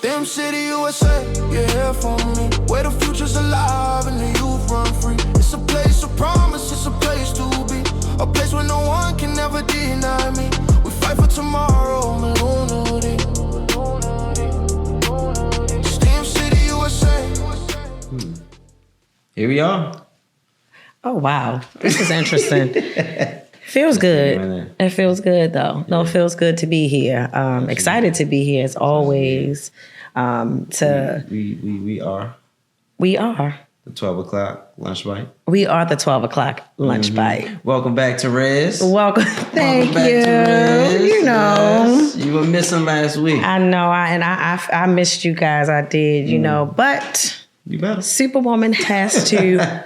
STEM City, USA, you're here for me. Where the future's alive and the youth run free. It's a place of promise, it's a place to be. A place where no one can ever deny me. We fight for tomorrow, Maloney. STEM City, USA. Here we are. Oh, wow. This is interesting. Feels good. It feels good, though. No, it feels good to be here. Excited to be here, as always. We are the 12 o'clock lunch bite. We are the 12 o'clock lunch bite. Welcome back to Rez. Welcome. Thank back you. To Rez. You know. Yes. You were missing last week. I know. I missed you guys. I did, you know. But You better. Superwoman has to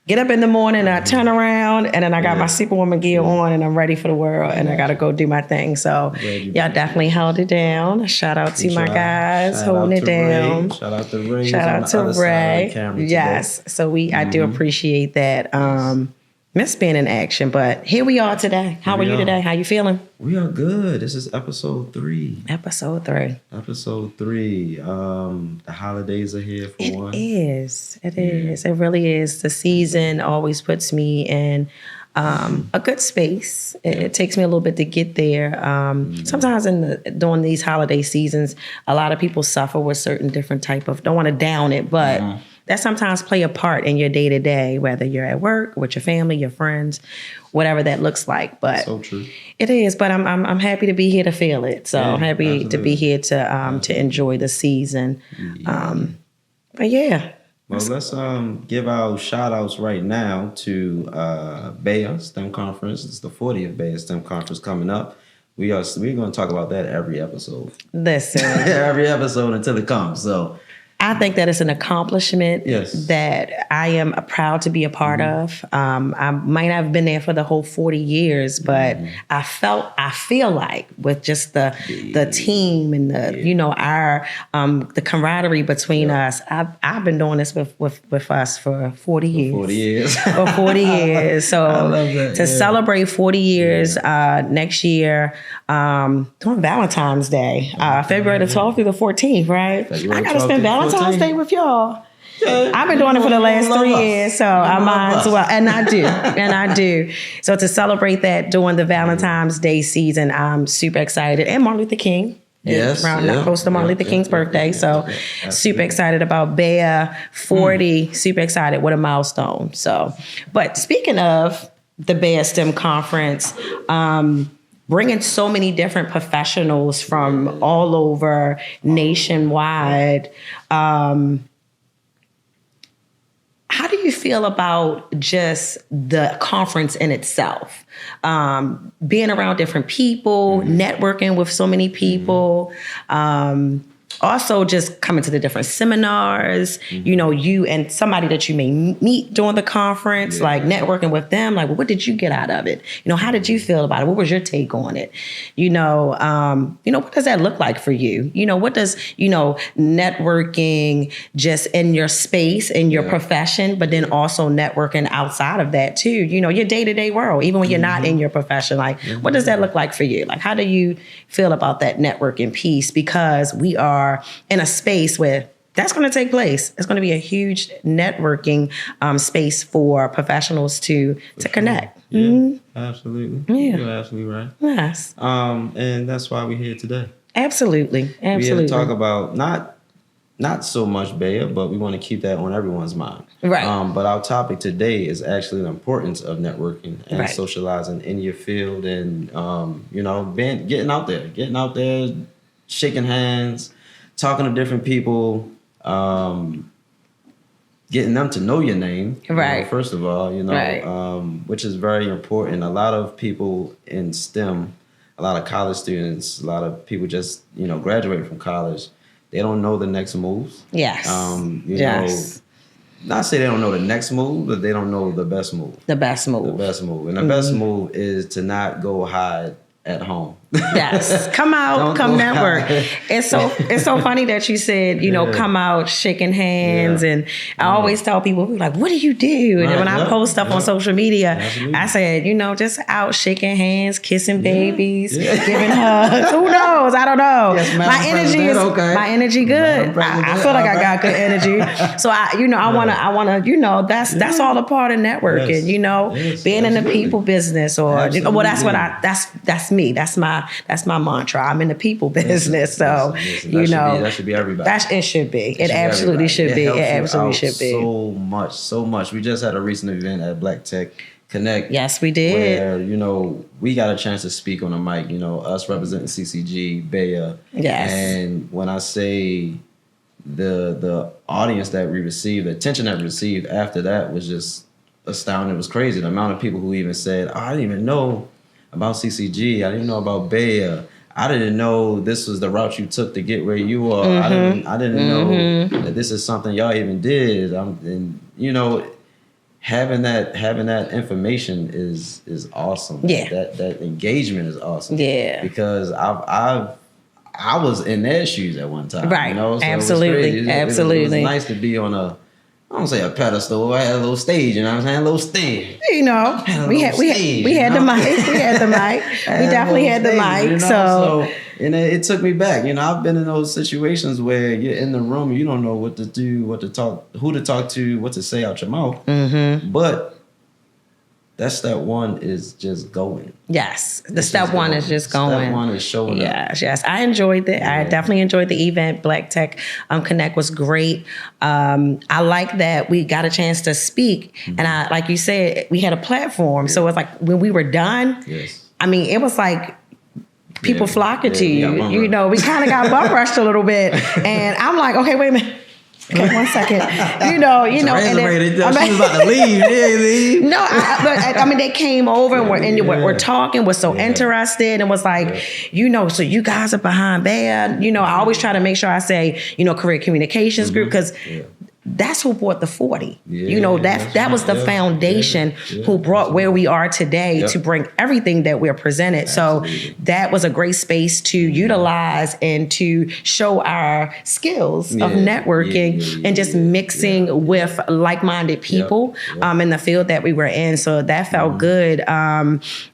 get up in the morning, I turn around, and then I got my Superwoman gear on, and I'm ready for the world, and I got to go do my thing. So y'all definitely held it down. Shout out to my guys holding it down. Shout out to Ray. Shout out to Ray. Yes. So I do appreciate that. Miss being in action, but here we are today. How are you today? How you feeling? We are good. This is episode 3. Episode 3. The holidays are here for one. It is. It really is. The season always puts me in a good space. It takes me a little bit to get there. Sometimes during these holiday seasons, a lot of people suffer with certain different type of, don't want to down it, but that sometimes play a part in your day to day, whether you're at work, with your family, your friends, whatever that looks like. But so true. It is. But I'm happy to be here to feel it. So I'm happy absolutely. to be here to enjoy the season. But yeah. Well, let's give our shout outs right now to BEYA STEM Conference. It's the 40th BEYA STEM Conference coming up. We're going to talk about that every episode. Listen. Every episode until it comes. So I think that it's an accomplishment that I am proud to be a part of. I might not have been there for the whole 40 years, but I feel like with just the team and our the camaraderie between us, I've been doing this with us for 40 years. 40 years. For 40 years. So I love that, to celebrate 40 years next year, during Valentine's Day, February the 12th through the 14th, right? I got to spend Valentine's Day with y'all. I've been doing it for the last 3 years, so I might as well. And I do. So to celebrate that during the Valentine's Day season, I'm super excited. And Martin Luther King. Close to Martin Luther King's birthday. So super excited about BEYA 40. Super excited. What a milestone. So, but speaking of the BEYA STEM Conference, bringing so many different professionals from all over nationwide. How do you feel about just the conference in itself? Being around different people, networking with so many people, also just coming to the different seminars, you and somebody that you may meet during the conference, like networking with them, like, what did you get out of it? How did you feel about it? What was your take on it? What does that look like for you? What does, networking just in your space, in your profession, but then also networking outside of that too, your day-to-day world, even when you're not in your profession, like, what does that look like for you? Like, how do you feel about that networking piece? Because we are in a space where that's going to take place. It's going to be a huge networking space for professionals to connect. Yeah, absolutely. Yeah. You're absolutely right. Yes. And that's why we're here today. Absolutely. We're here to talk about not so much BEYA, but we want to keep that on everyone's mind. Right. But our topic today is actually the importance of networking and socializing in your field and, getting out there, shaking hands, talking to different people, getting them to know your name, first of all, which is very important. A lot of people in STEM, a lot of college students, a lot of people just, graduating from college, they don't know the next moves. Yes. Not say they don't know the next move, but they don't know the best move. The best move. And the best move is to not go hide at home Yes, come out, come network. It's so funny that you said, come out, shaking hands, and I always tell people, like, what do you do? And when I post stuff on social media, I said, just out shaking hands, kissing babies, giving hugs. Who knows? I don't know. Yes, my energy good. I feel like I got good energy. So I wanna, that's all a part of networking. Being in the people business, or that's me. That's my mantra. I'm in the people business. So, that should be everybody. It should be. It absolutely should be. It absolutely should be. So much. We just had a recent event at Black Tech Connect. Yes, we did. Where, we got a chance to speak on the mic, us representing CCG, BEYA. Yes. And when I say the audience that we received, the attention that we received after that was just astounding. It was crazy. The amount of people who even said, I didn't even know about CCG. I didn't know about BEYA. I didn't know this was the route you took to get where you are. I didn't know that this is something y'all even did. Having that information is awesome. Yeah. That engagement is awesome. Yeah. Because I was in their shoes at one time. Right. So absolutely. It was nice to be on I don't say a pedestal. I had a little stage, you know what I'm saying? A little stand. We had the mic. We had the mic. We definitely had the mic. So and it took me back. I've been in those situations where you're in the room, you don't know what to do, what to talk, who to talk to, what to say out your mouth. Mm-hmm. But that step one is just going. Yes. The step one is just going. Step one is showing up. Yes. I enjoyed it. Yeah. I definitely enjoyed the event. Black Tech Connect was great. I like that we got a chance to speak. Mm-hmm. And like you said, we had a platform. Yeah. So it's like when we were done, it was like people flocking to you. We kind of got bum rushed a little bit. And I'm like, okay, wait a minute. Okay, 1 second. And then, she was about to leave. No, they came over and we're talking. We're so interested, and was like, so you guys are behind BEYA. I always try to make sure I say, career communications group, because that's who brought the 40. That was the foundation who brought where we are today to bring everything that we're presented. Absolutely. So that was a great space to utilize and to show our skills of networking and just mixing with like-minded people in the field that we were in. So that felt good.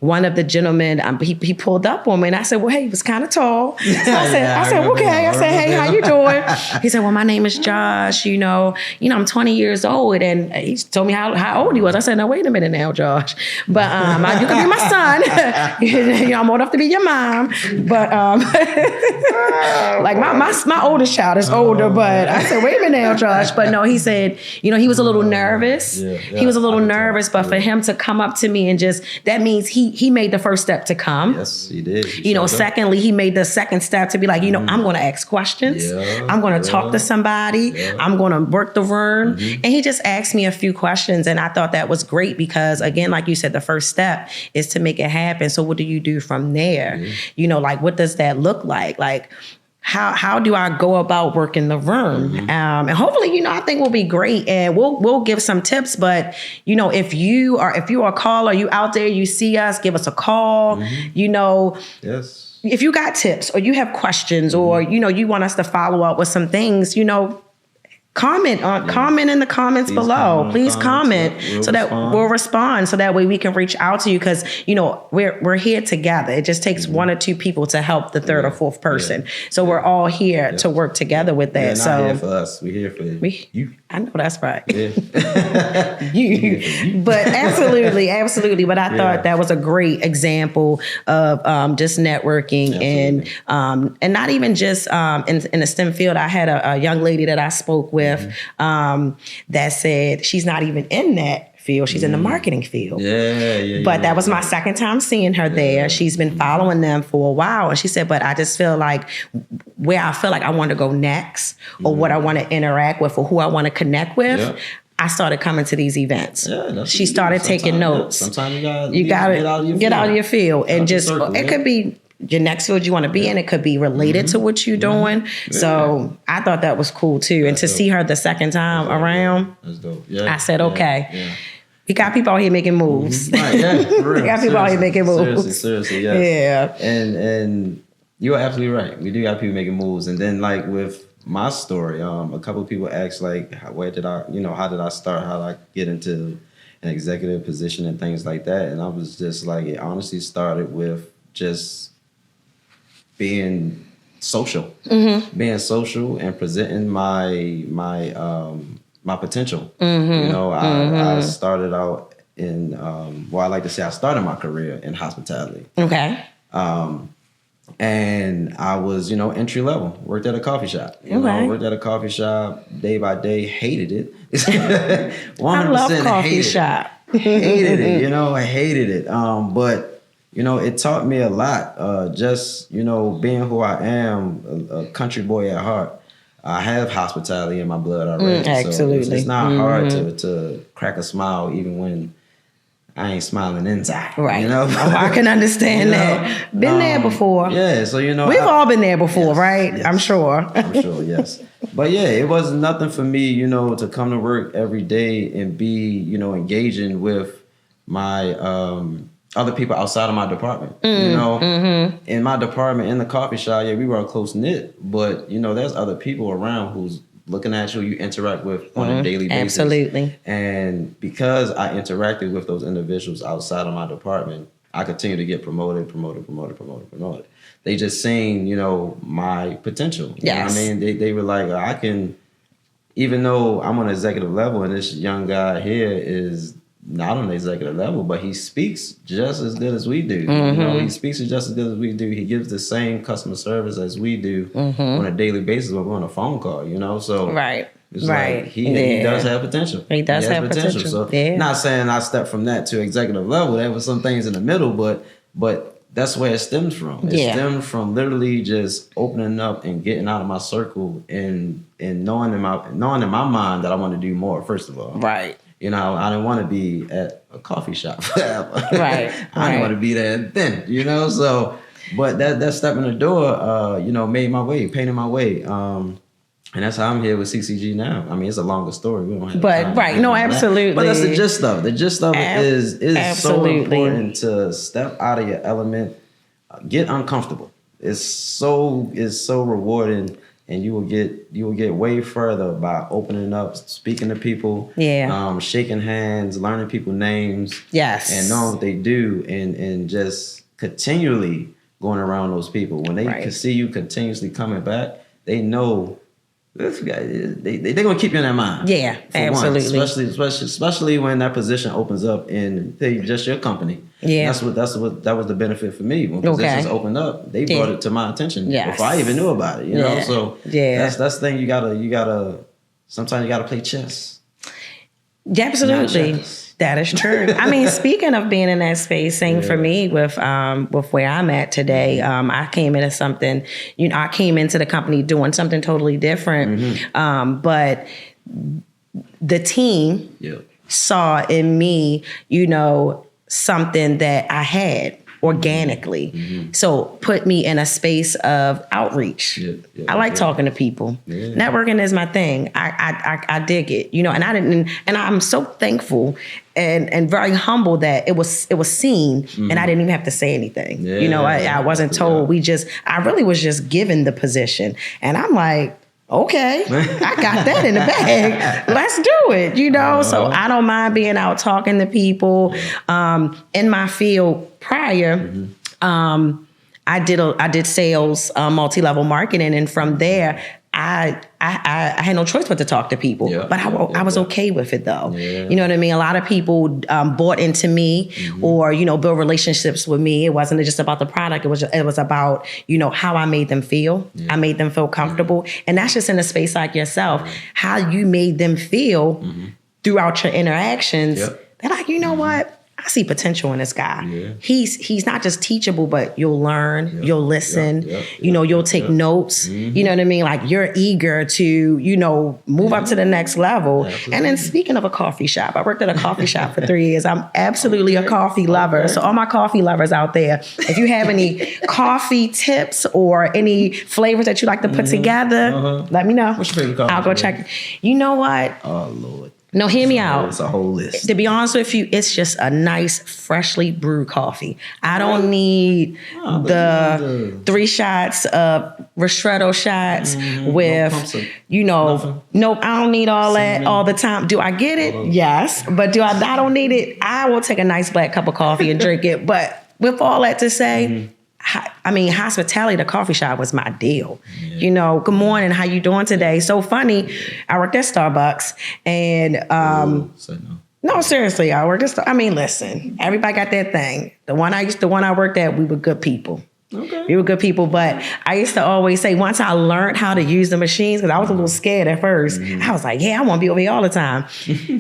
One of the gentlemen, he pulled up on me and I said, well, hey, he was kind of tall. So I said, okay. I said, hey, how you doing? He said, well, my name is Josh, I'm 20 years old. And he told me how old he was. I said, no, wait a minute now, Josh. But you can be my son. I'm old enough to be your mom. But like my oldest child is older. But I said, wait a minute now, Josh. But no, he said, he was a little nervous. He was a little nervous. But for him to come up to me and that means he made the first step to come. Yes, he did. Secondly, he made the second step to be like, I'm going to ask questions. I'm going to talk to somebody. I'm going to work the room. And he just asked me a few questions. And I thought that was great because, again, like you said, the first step is to make it happen. So what do you do from there? What does that look like? Like, how do I go about working the room? And hopefully, I think we'll be great and we'll give some tips. But, if you are a caller, you out there, you see us, give us a call, Yes. If you got tips or you have questions or, you want us to follow up with some things, comment in the comments below. Please comment so that we'll respond so that way we can reach out to you because, we're here together. It just takes one or two people to help the third or fourth person. So we're all here to work together with that. We're not here for us. We're here for you. I know that's right. Yeah. You. But absolutely. But I thought that was a great example of just networking and not even just in the STEM field. I had a young lady that I spoke with that said she's not even in that field. She's in the marketing field. But that was my second time seeing her there. She's been following them for a while. And she said, but I just feel like where I feel like I want to go next or what I want to interact with or who I want to connect with. I started coming to these events. She started taking notes. Sometimes you gotta get out of your field and just, it could be your next field you want to be in. It could be related to what you're doing. So I thought that was cool too. And to see her the second time around, that's dope. I said, okay. We got people out here making moves. Right, yeah, for real. We got people out here making moves. Seriously, yes. Yeah. And you're absolutely right. We do got people making moves. And then like with my story, a couple of people asked like, how did I start? How did I get into an executive position and things like that? And I was just like, it honestly started with just being social, being social and presenting my potential. I started out in, I like to say I started my career in hospitality. Okay. And I was, entry level, worked at a coffee shop. Worked at a coffee shop day by day, hated it. 100% I love coffee shop. Hated it, I hated it. But it taught me a lot. Just, being who I am, a country boy at heart. I have hospitality in my blood already. Absolutely. So it's not hard to crack a smile even when I ain't smiling inside. Right. I can understand that. Been there before. Yeah. So, we've all been there before, right? Yes. I'm sure. I'm sure, yes. But yeah, it was nothing for me, to come to work every day and be, engaging with my other people outside of my department. In my department, in the coffee shop, we were close knit, but there's other people around who's looking at you interact with on a daily basis. Absolutely. And because I interacted with those individuals outside of my department, I continue to get promoted. They just seen, my potential. Yes. You know what I mean? They were like, I can, even though I'm on an executive level and this young guy here is not on the executive level, but he speaks just as good as we do. He speaks just as good as we do. He gives the same customer service as we do on a daily basis when we're on a phone call, So right. It's like he does have potential. He does have potential. So not saying I stepped from that to executive level. There was some things in the middle, but that's where it stems from. It stemmed from literally just opening up and getting out of my circle and knowing in my mind that I want to do more, first of all. Right. I didn't want to be at a coffee shop forever. Right. I didn't want to be there then, So, but that step in the door, made my way, painted my way. And that's how I'm here with CCG now. I mean, it's a longer story. We don't have time. Right. No, absolutely. But that's the gist of it. The gist of it is so important to step out of your element, get uncomfortable. It's so rewarding. And you will get way further by opening up, speaking to people, shaking hands, learning people's names, and knowing what they do, and just continually going around those people. When they can see you continuously coming back, they know this guy. They're gonna keep you in their mind. Yeah, absolutely. Especially when that position opens up in just your company. Yeah, that was the benefit for me when positions opened up. They brought it to my attention before I even knew about it. So that's the thing. You gotta sometimes you gotta play chess. Yeah, absolutely. That is true. I mean, speaking of being in that space, same for me with where I'm at today. I came into something, I came into the company doing something totally different. But the team saw in me, something that I had organically. So put me in a space of outreach. I like talking to people. Networking is my thing. I dig it, and I didn't, and I'm so thankful and very humble that it was seen and I didn't even have to say anything. I wasn't told. I really was just given the position, and I'm like, okay, I got that in the bag. Let's do it, So I don't mind being out talking to people. In my field prior, I did sales, multi-level marketing, and from there, I had no choice but to talk to people. But I was okay with it though. You know what I mean? A lot of people bought into me or, build relationships with me. It wasn't just about the product. It was about, how I made them feel. I made them feel comfortable. And that's just in a space like yourself, how you made them feel throughout your interactions. They're like, you know what? I see potential in this guy. He's not just teachable, but you'll learn, you'll listen, you'll take notes. You know what I mean? Like you're eager to, move up to the next level. And then speaking of a coffee shop, I worked at a coffee shop for 3 years. I'm absolutely a coffee lover. So all my coffee lovers out there, if you have any coffee tips or any flavors that you like to put together, let me know. What's your favorite coffee? I'll go check. You know what? Oh, Lord. No, hear me out. It's a whole list. To be honest with you, it's just a nice, freshly brewed coffee. I don't need the 3 shots of ristretto shots with, nope, I don't need all that all the time. Do I get it? Yes. But I don't need it. I will take a nice black cup of coffee and drink it. But with all that to say, hospitality, the coffee shop was my deal. Yeah. Good morning, how you doing today? So funny, I worked at Starbucks and no, seriously, I worked at listen, everybody got that thing. The one I worked at, we were good people. Okay. We were good people, but I used to always say, once I learned how to use the machines, because I was a little scared at first, I was like, I want to be over here all the time.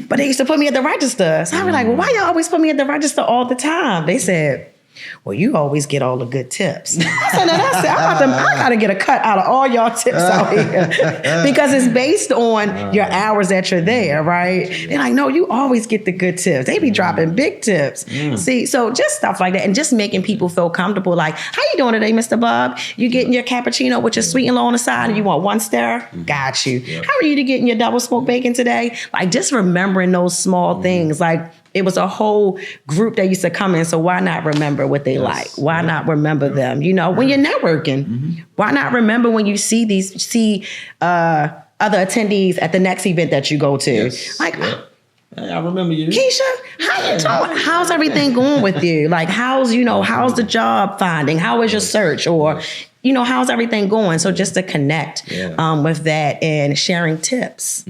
But they used to put me at the register. So I was like, well, why y'all always put me at the register all the time? They said, well, you always get all the good tips. I said, no, that's it. I got to get a cut out of all y'all tips out here because it's based on your hours that you're there, right? They're like, no, you always get the good tips. They be dropping big tips. See, so just stuff like that and just making people feel comfortable. Like, how you doing today, Mr. Bob? You getting your cappuccino with your sweet and low on the side and you want 1 stir? Got you. Yep. How are you getting your double smoked bacon today? Like, just remembering those small things. Like, it was a whole group that used to come in, so why not remember what they like? Why not remember them? When you're networking, why not remember when you see other attendees at the next event that you go to? Yes. Like, hey, I remember you. Keisha, how you doing? How's everything going with you? Like, how's the job finding? How is your search? Or, how's everything going? So just to connect with that and sharing tips.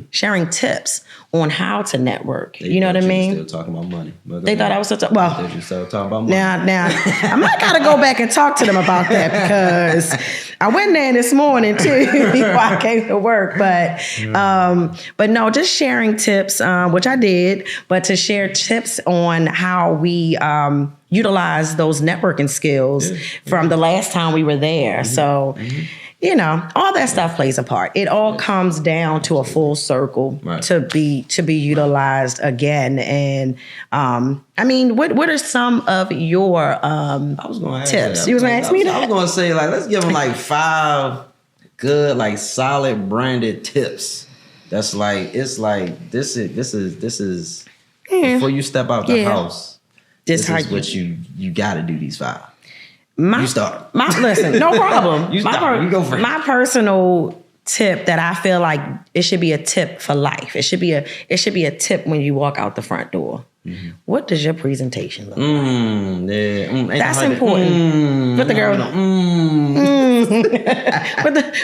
Sharing tips on how to network. You know what I mean? Still talking about money. They thought I was still well. They still talking about money. Now, I might gotta go back and talk to them about that because I went there this morning too before I came to work. But no, just sharing tips, which I did, but to share tips on how we utilize those networking skills from the last time we were there. So. All that stuff plays a part. It all comes down to a full circle to be utilized again. And what are some of your I was gonna ask tips? That. You was gonna ask me that? I was gonna say let's give them 5 good solid branded tips. That's this is before you step out the house. This is what you got to do these 5. You start. Listen, no problem. You start. You go for it. My personal tip that I feel like it should be a tip for life. It should be a tip when you walk out the front door. What does your presentation look like? That's important. What the girl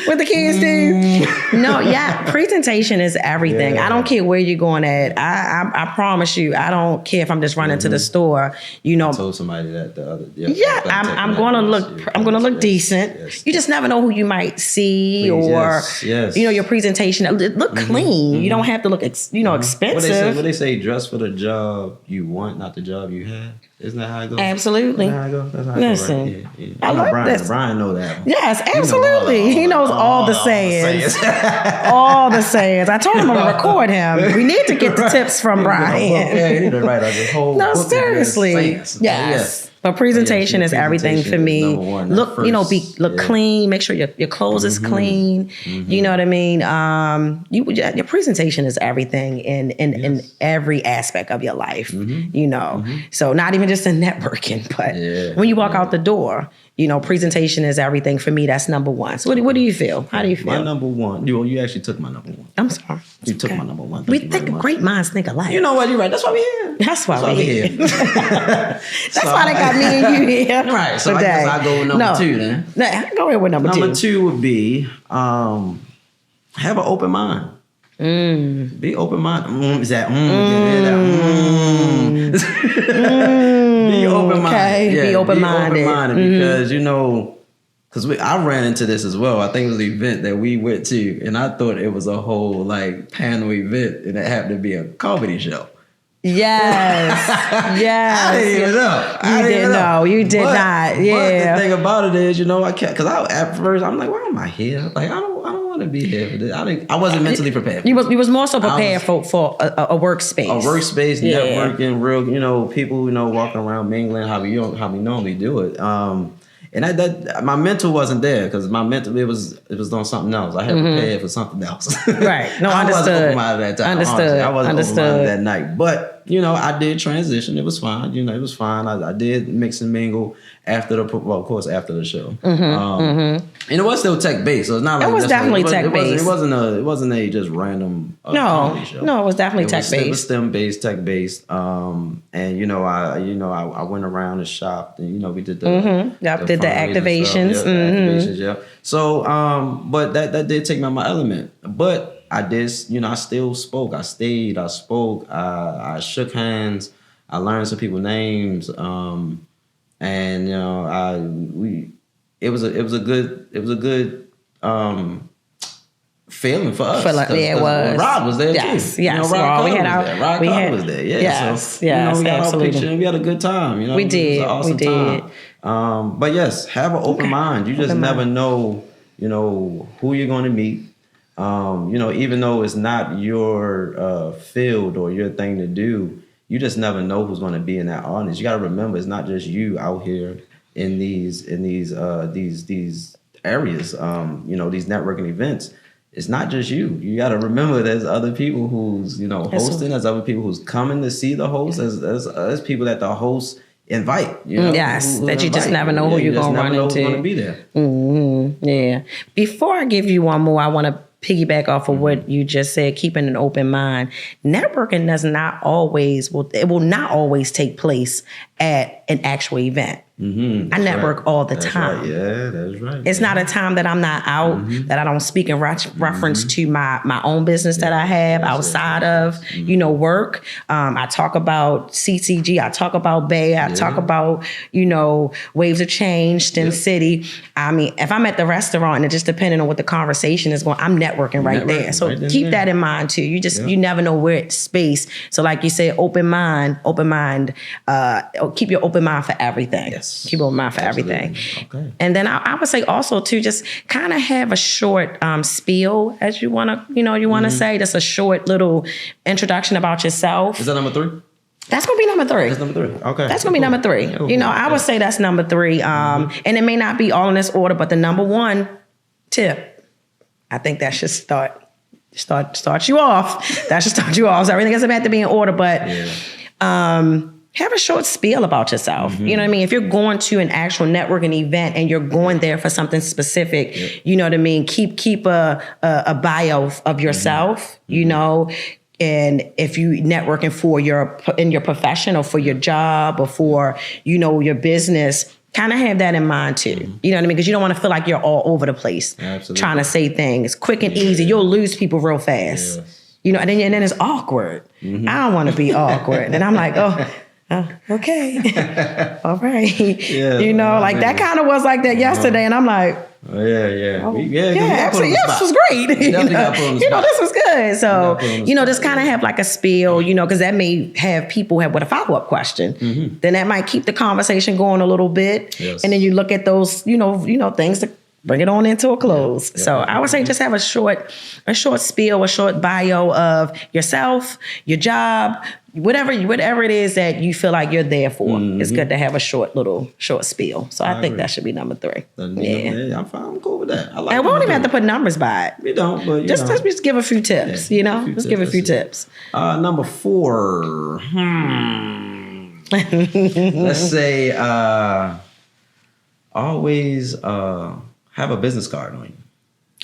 what the kids do? No, presentation is everything. I don't care where you're going at. I promise you, I don't care if I'm just running to the store. I told somebody that the other I'm gonna look decent. Yes. You just never know who you might see or your presentation. Look clean. You don't have to look expensive. What they say, dress for the job you want, not the job you have. Isn't that how it goes? Absolutely. That's how it Listen, goes, right? I know Brian. Brian know that one. Yes, absolutely. He knows all the sayings. All the sayings. I told him I'm gonna record him. We need to get the tips from Brian. Yeah, he did write this whole book. Seriously. Yes. But presentation is everything for me. Look, look clean. Make sure your clothes is clean. You know what I mean? Your presentation is everything in every aspect of your life. So not even just in networking, but when you walk out the door, presentation is everything for me. That's number 1. So what do you feel? How do you feel? My number 1. You actually took my number 1. I'm sorry. You took my number 1. We think great minds think alike. You know what? You're right. That's why we're here. That's why we're here. That's why they got me and you here. Right. So today. I guess I'll go with number 2 then. No, go ahead with number 2. Number 2 would be have an open mind. Be open minded. Is that? Be open minded. Okay. Be open minded. Because because I ran into this as well. I think it was an event that we went to, and I thought it was a whole panel event, and it happened to be a comedy show. Yes. I didn't even know. You didn't know. You did not. Yeah. But the thing about it is, I can't, because at first I'm like, why am I here? I don't want to be here for this. I wasn't mentally prepared. You was more so prepared for a workspace. A workspace, networking, real, people, walking around mingling, how we normally do it. And that my mental wasn't there because my mental it was on something else. I had prepared for something else. Right. No, I wasn't understood. open-minded at that time. Understood. Honestly. I wasn't Understood. open-minded that night. But, I did transition. It was fine. It was fine. I did mix and mingle after of course, after the show. And it was still tech-based, so it's not like... It was definitely tech-based. It wasn't a just random comedy show. No, it was definitely tech-based. It was STEM-based, tech-based. And, I went around and shopped and, we did the... did the activations. Activations, yeah. So, but that did take me out my element. But I did, I still spoke. I stayed. I spoke. I shook hands. I learned some people's names. And it was a good feeling for us. It was. Rod was there too. Yes. Rod was there. Yeah. Yes. So, we got our picture and we had a good time. We did. It was an awesome time. But yes, have an open mind. You just never know, who you're going to meet. Even though it's not your field or your thing to do, you just never know who's going to be in that audience. You got to remember, it's not just you out here in these areas. These networking events. It's not just you. You got to remember, there's other people who's hosting. There's other people who's coming to see the host. There's people that the host invite. That you just never know who you're going to run into. Who's going to be there. Mm-hmm. Yeah. Before I give you one more, I want to piggyback off of what you just said, keeping an open mind. Networking will not always take place at an actual event. I network all the time. Right. Yeah, that's right. It's not a time that I'm not out, that I don't speak in reference to my own business that I have outside of, work. I talk about CCG. I talk about BEYA. I talk about, Waves of Change, STEM City. I mean, if I'm at the restaurant and just depending on what the conversation is going, I'm networking right there. So keep that in mind too. You never know where it's space. So like you said, open mind, keep your open mind for everything. Yes. Keep open mind for everything. Okay. And then I would say also too, just kind of have a short spiel as you want to, say, just a short little introduction about yourself. Is that number 3? That's going to be number 3. That's number 3. Okay. That's going to be number 3. I would say that's number 3. And it may not be all in this order, but the number 1 tip, I think that should start you off. That should start you off. So everything doesn't have to be in order, but have a short spiel about yourself. You know what I mean? If you're going to an actual networking event and you're going there for something specific, you know what I mean? Keep a bio of yourself, and if you networking for in your profession or for your job or for, your business, kind of have that in mind too. You know what I mean? Because you don't want to feel like you're all over the place trying to say things quick and easy. You'll lose people real fast. And then it's awkward. I don't want to be awkward. And I'm like, okay. All right. That kind of was like that yesterday. And I'm like, absolutely. This was great. This was good. So, just kind of have like a spiel, because that may have people have with a follow-up question. Then that might keep the conversation going a little bit. And then you look at those, things to bring it on into a close. So I would say just have a short spiel, a short bio of yourself, your job, whatever it is that you feel like you're there for. It's good to have a short spiel. So I think that should be number 3. I'm fine. I'm cool with that. I like and we don't even have to put numbers by it. We don't, but just give a few tips. Just give a few tips. Number 4. Let's say always have a business card on you.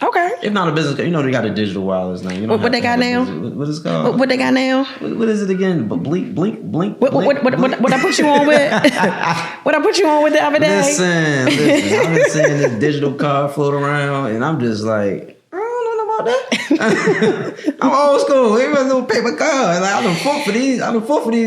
Okay. If not a business card, they got a digital wireless now. What they got now? What is it called? What they got now? What is it again? Blink. What I put you on with? What I put you on with the other day? Listen. I've been seeing this digital card float around, and I'm just like, I don't know about that. I'm old school. Even a little paper card. Like, I done fought for these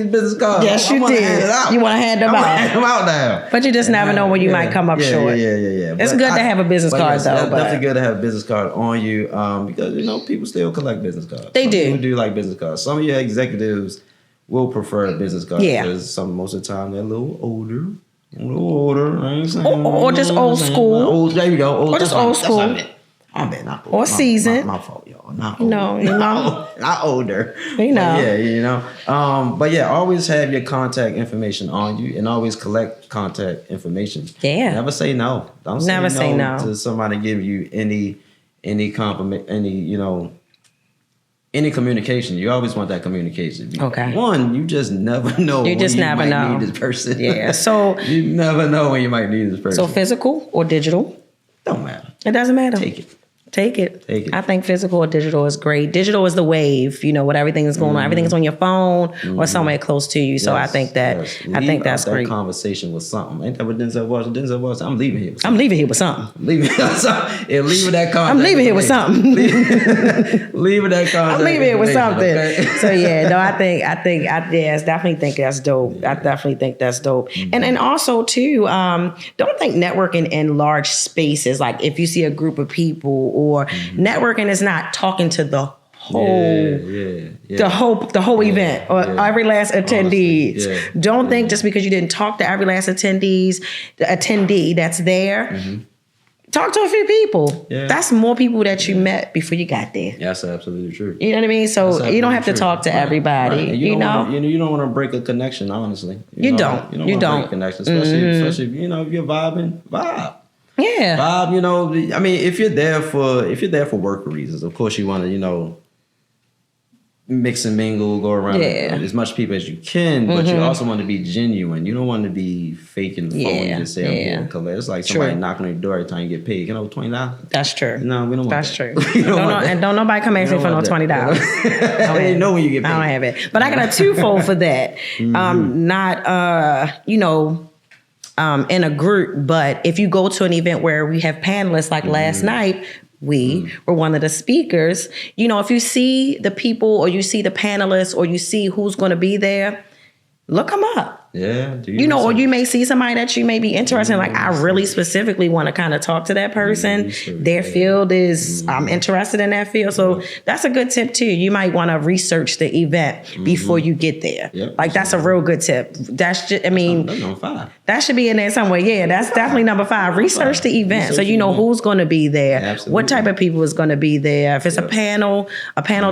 business cards. Yes, you did. You want to hand them out. Hand them out now. But you just never know when you might come up short. Yeah. It's good to have a business card, though. It's definitely good to have a businest card on you because, people still collect business cards. They do. People do like business cards. Some of your executives will prefer a business card because most of the time they're a little older. I ain't saying. Or just old school. There you go. Or just old school. I'm bad. Or seasoned. My fault, y'all. not older. But yeah, always have your contact information on you and always collect contact information. Yeah. Never say no. Don't say no to somebody give you any compliment, any communication. You always want that communication. Okay. One, you just never know. You just never know. Need this person. Yeah. So you never know when you might need this person. So physical or digital? Don't matter. It doesn't matter. Take it. I think physical or digital is great. Digital is the wave, with everything that's going on. Everything's on your phone or somewhere close to you. So I think that's great. Conversation with something. Ain't that what Denzel was? Denzel was. I'm leaving here with something. Leave with that contact. I'm leaving here with something. Leave with that contact. I'm leaving here with something. Okay? So yeah, no, I definitely think that's dope. I definitely think that's dope. And also too, don't think networking in large spaces, like if you see a group of people, or networking is not talking to the whole the whole event or every last attendee. Don't think just because you didn't talk to every last attendee that's there. Talk to a few people. Yeah. That's more people that you met before you got there. That's absolutely true. You know what I mean? So you don't have to talk to everybody. Right. You don't want to break a connection, honestly. You don't. You don't want to break a connection, especially if you're vibing. Vibe. Yeah. Bob, I mean, if you're there for work reasons, of course you want to, mix and mingle, go around with as much people as you can, but you also want to be genuine. You don't want to be fake and phony and just say, I'm here to collect. It's like somebody knocking on your door every time you get paid. $20? That's true. No, we don't want That's that. True. And don't nobody come ask me for no $20. I know when you get paid. I don't have it. But I got a twofold for that. In a group, but if you go to an event where we have panelists like last night, we were one of the speakers, if you see the people or you see the panelists or you see who's going to be there, look them up. Yeah. Or you may see somebody that you may be interested in. Like, I really specifically want to kind of talk to that person. Their field is, I'm interested in that field. So that's a good tip too. You might want to research the event before you get there. Yep, like, that's a real good tip. That's just, that's number 5. That should be in there somewhere. Yeah, that's definitely number 5. Research the event so you know who's going to be there. Absolutely. What type of people is going to be there. If it's a panel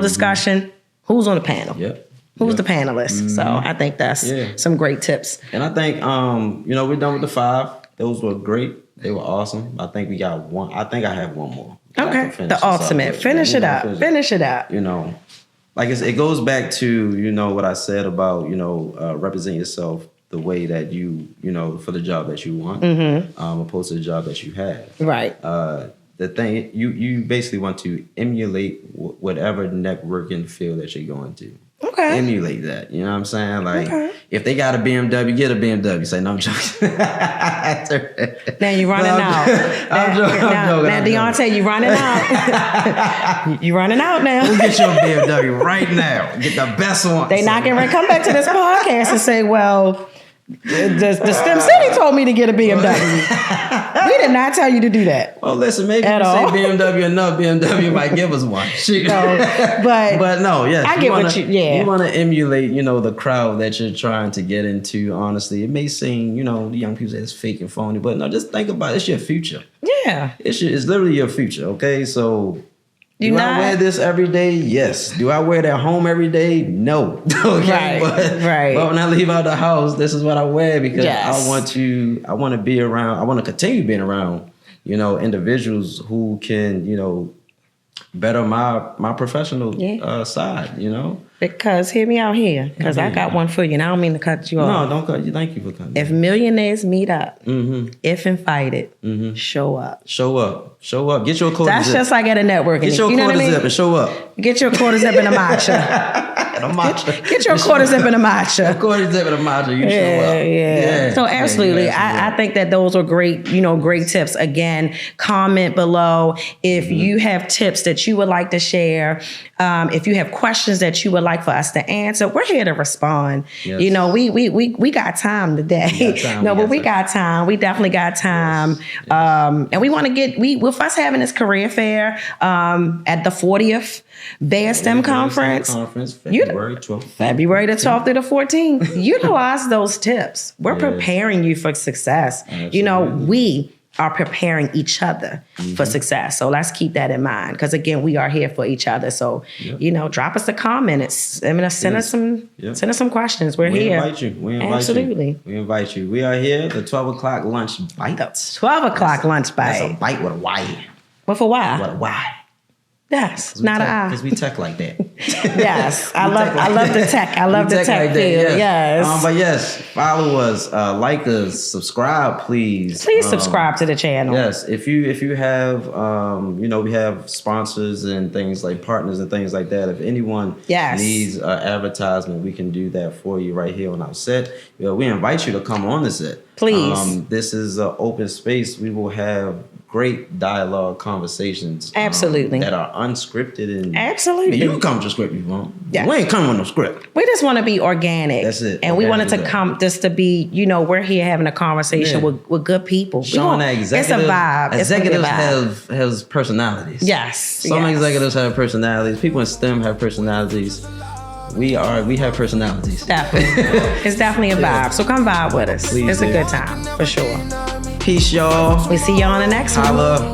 discussion, who's on the panel? Yep. Who's the panelist? So I think that's some great tips. And I think, we're done with the 5. Those were great. They were awesome. I think we got one. I think I have one more. Okay. The ultimate. Finish it up. Finish it up. Like it goes back to, what I said about, represent yourself the way that you, for the job that you want, opposed to the job that you have. Right. The thing, you basically want to emulate whatever networking field that you're going to. Okay. Emulate that. You know what I'm saying? Like, if they got a BMW, get a BMW. Say, no, I'm joking. Now you're running out. I'm joking. Now, Deontay, you running out. You running out now. We'll get you a BMW right now. Get the best one. They not going to come back to this podcast and say, well, the STEM City told me to get a BMW. We did not tell you to do that. Well, listen, maybe if you say BMW enough, BMW might give us one. But no, yes. I get what you, You want to emulate, the crowd that you're trying to get into, honestly. It may seem, the young people say it's fake and phony, but no, just think about it. It's your future. Yeah. It's literally your future, okay? So... Do I wear this every day? Yes. Do I wear it at home every day? No. Okay. Right. But when I leave out the house, this is what I wear because I want to be around. I want to continue being around, individuals who can, better my professional side, Because hear me out here, because I got one for you, and I don't mean to cut you off. No, don't cut you. Thank you for cutting. If millionaires meet up, if invited, show up. Show up. Get your quarter zip. That's just like at a networking. Get your quarter zip and show up. Get your quarter zip and a matcha. Get your quarter zip and a matcha. Quarter zip and a matcha. You show up. Yeah. So absolutely, I think that those are great, great tips. Again, comment below if you have tips that you would like to share. If you have questions that you would like for us to answer, we're here to respond. Yes. We got time today. We got time. We definitely got time. Yes. And we want to get with us having this career fair at the 40th BEYA STEM Conference. February the 12th through the 14th. Utilize those tips. We're preparing you for success. Absolutely. We are preparing each other for success. So let's keep that in mind. Because again, we are here for each other. So, drop us a comment. Send us some questions. We invite you. We invite Absolutely. you. We invite you. We are here, the 12 o'clock lunch bite. 12 o'clock lunch bite. That's a bite with a Y. With a Y. With a Y. Yes, not an I. Because we tech like that. Yes, I love the tech. I love the tech field. Yes. But yes, follow us, like us, subscribe, please. Please subscribe to the channel. Yes, if you have, we have sponsors and things like partners and things like that. If anyone needs advertisement, we can do that for you right here on our set. We invite you to come on the set. Please. This is an open space. We will have great dialogue conversations. Absolutely. That are unscripted. And absolutely. You can come with a script if you want. Yes. We ain't coming with no script. We just want to be organic. That's it. And we wanted to come just to be, we're here having a conversation with good people. Showing that executives. It's a vibe. Executives have personalities. Yes. Some executives have personalities. People in STEM have personalities. We have personalities. Definitely. It's definitely a vibe. So come vibe with us. Please, it's a good time, for sure. Peace, y'all. We see y'all on the next one. Holla.